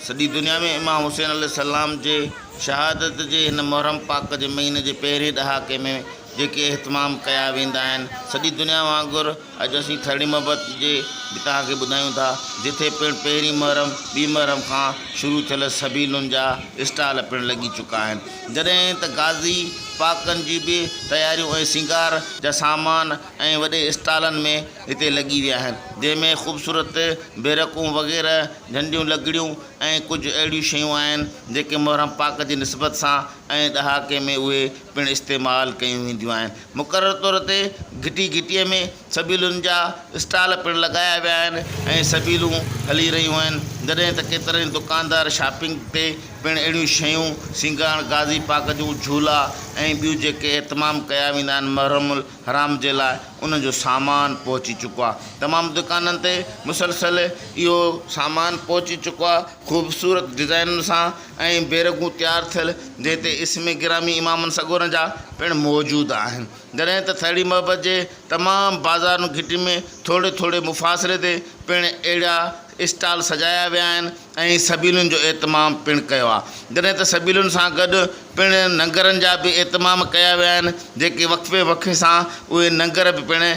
सॼी दुनिया में इमाम हुसैन अलैहिस्सलाम जे शहादत जे हिन मुहर्रम पाक जे महीने जे पहिरें ॾहाके में जेके एहतमाम कया वेंदा आहिनि, सॼी दुनिया वांगुरु अॼु असीं थड़ी मोहब्बत जे बि तव्हांखे ॿुधायूं था, जिथे पिणु पहिरीं मुहर्रम ॿी मुहर्रम खां शुरू थियल सबीलुनि जा स्टॉल पिणु लॻी चुका आहिनि। जॾहिं त गाज़ी पाकनि जी बि तयारियूं ऐं सिंगार जा सामान ऐं वॾे स्टॉलनि में हिते लॻी विया आहिनि, जंहिंमें ख़ूबसूरत बेरकूं वग़ैरह झंडियूं लॻड़ियूं ऐं कुझु अहिड़ियूं शयूं आहिनि जेके मुहर्रम पाक जी निस्बत सां ऐं ॾहाके में उहे पिणु इस्तेमालु कयूं वेंदियूं आहिनि। मुक़ररु तौर ते घिटी घिटीअ में सबीलुनि जा स्टॉल पिणु लॻाया विया आहिनि ऐं सबीलूं हली रहियूं आहिनि, जॾहिं त केतिरनि दुकानदार शॉपिंग ते पिणु अहिड़ियूं शयूं सिंगार गाज़ी पाक जूं झूला ऐं ॿियूं जेके एहतमाम कया वेंदा आहिनि मुहर्रमुल हराम जे लाइ, उन जो सामान पहुची चुको आहे। तमामु दुकाननि ते मुसलसल इहो सामान पहुची चुको आहे, ख़ूबसूरत डिज़ाइनुनि सां ऐं बेरगूं तयारु थियल, जंहिं ते इस्म गिरामी इमामनि सॻोरनि जा पिणु मौजूदु आहिनि। जॾहिं त थड़ी मोहब्बत जे तमामु बाज़ारुनि घिटी में थोरे थोरे मुफ़ासिले ते पिणु अहिड़ा स्टॉल सजाया विया आहिनि ऐं सबीलुनि जो एहतमाम पिणु कयो आहे। जॾहिं त सबीलुनि सां गॾु पिणु लंगरनि जा बि एहतमाम कया विया आहिनि, जेके वक़्फ़े वक़्फ़े सां उहे लंगर बि पिणु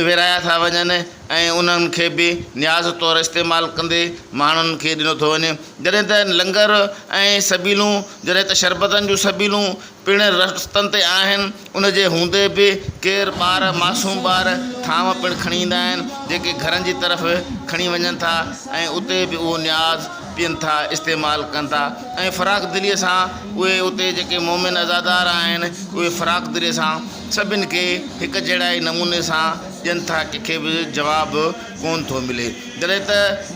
विराया था वञनि ऐं उन्हनि खे बि न्याज़ तौरु इस्तेमालु कंदे माण्हुनि खे ॾिनो थो वञे। जॾहिं त लंगर ऐं सबीलूं, जॾहिं त शरबतनि जूं सबीलूं पिणु रस्तनि ते आहिनि, उन जे हूंदे बि केरु ॿार मासूम ॿार थांव पिणु खणी ईंदा आहिनि, जेके घरनि जी तरफ़ खणी वञनि था ऐं उते बि उहो न्याज़ पीअनि था, इस्तेमालु कनि था ऐं फ़राख़ दिलीअ सां उहे उते जेके मोमिन अज़ादार आहिनि, उहे फ़राख़ दिलीअ सां सभिनि खे हिकु जहिड़ा ई नमूने सां ॾियनि था, कंहिंखे बि जवाबु कोन थो मिले। जॾहिं त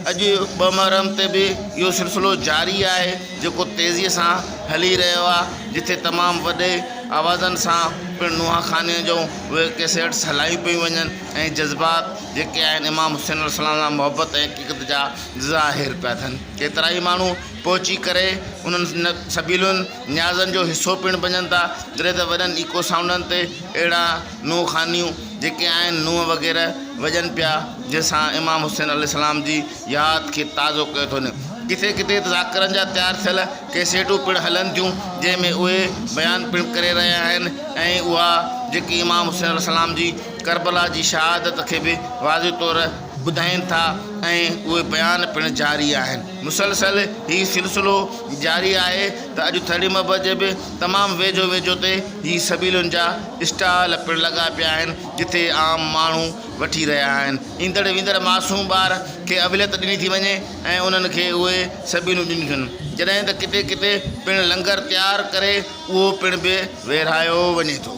अॼु ॿ मुहर्रम ते बि इहो सिलसिलो जारी आहे, जेको तेज़ीअ सां हली रहियो आहे, जिथे तमामु वॾे आवाज़नि सां पिणु नुहाखाने जो उहे कैसेट्स हलायूं पियूं वञनि ऐं जज़्बात जेके आहिनि इमाम हुसैन अलैहिस्सलाम सां मुहबत ऐं हक़ीक़त जा ज़ाहिर पिया थियनि। केतिरा ई माण्हू पहुची करे उन्हनि सबीलुनि न्याज़नि जो हिसो पिणु बणजनि था। जॾहिं त वॾनि इको साउंडनि ते अहिड़ा नुहाखानियूं जेके आहिनि नुंहं वग़ैरह वॼनि पिया, जंहिंसां इमाम हुसैन अलैहिस्सलाम जी यादि खे ताज़ो कयो थो वञे। किथे किथे ज़ाकिरनि जा तयारु थियल कैसेटूं पिणु हलनि थियूं, जंहिंमें उहे बयानु पिणु करे रहिया आहिनि ऐं उहा जेकी इमाम हुसैन अलैहिस्सलाम जी करबला जी शहादत खे बि वाज़िह तौरु ॿुधाइनि था ऐं उहे बयान पिणु जारी आहिनि। मुसलसल हीउ सिलसिलो जारी आहे त अॼु थड़ी मोहब्बत जे बि तमामु वेझो वेझो ते हीअ सबीलुनि जा स्टॉल पिणु लॻा पिया आहिनि, जिथे आम माण्हू वठी रहिया आहिनि। ईंदड़ वेंदड़ मासूम ॿार खे अविलियत ॾिनी थी वञे ऐं उन्हनि खे उहे सबीलूं ॾिनियूं थियनि। जॾहिं त किथे किथे पिणु लंगर तयारु करे उहो पिणु बि विरहायो वञे थो।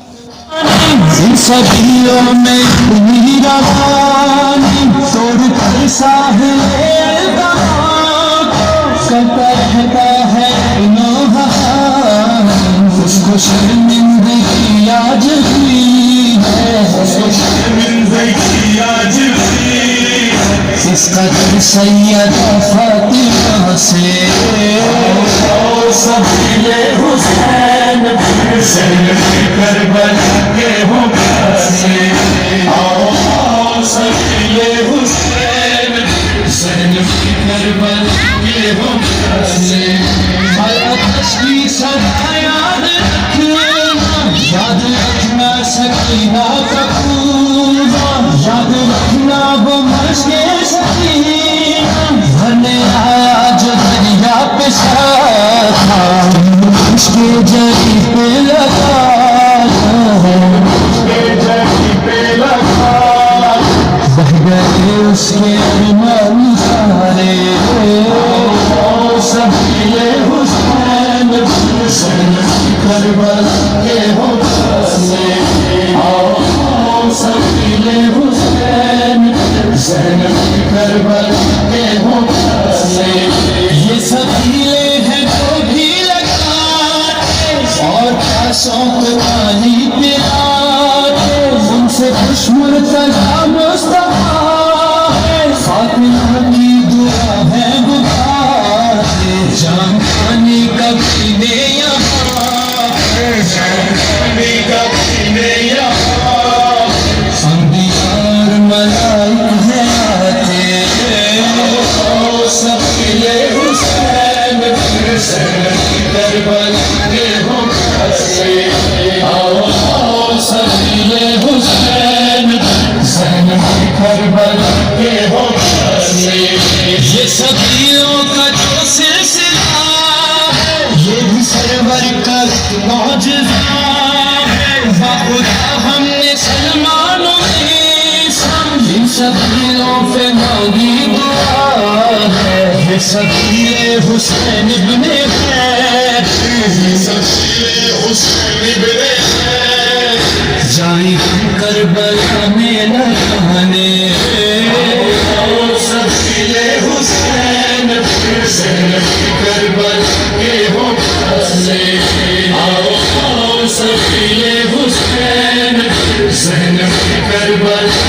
सबीलों में मीरा तोड़ कर साहिल कहता है नोहा, उसको शर्मिंदगी आज हुई है, उसको शर्मिंदगी आज हुई है। इसका दिल सैयद फातिमा से सबीले हुसैन करबला के हों से, आओ सबीले हुसैन करबला के हों से। की सदा याद रखना, याद रखना सकीना का खूबा, याद रखना वो मस्के सकीना, भरने आया जो दरिया पे साथा, उसके जरी पे लगा है, उसके जरी पे लगा, बह गए उसके अरमान सारे। सबीले हुसैन करबला के हों से, आओ सबीले हुसैन करबला के हों से। ये सबीले हैं जो भी लगाते और प्यासों को पानी पिलाते, उनसे दुश्मन तला मुस्तफा है, फातिमा की दुआ है बुखारे, जान पानी का पीने यहाँ, जान पानी का पीने यहाँ, अंबियार मलाइक हैं आते, सबीले हुसैन سبیلوں کا جو سلسلہ ہے یہ بھی سرور کا معجزہ ہے خدا ہم نے سلمانوں میں سمجھی سبیلوں پہ مانگی دعا ہے یہ سبیل حسین ابن خیر یہ سبیل حسین ابن خیر جائیں ہم کربلا میں لگانے سبیل حسین کربلا کے ہو فاصلے آؤ سبیل حسین زینب کربلا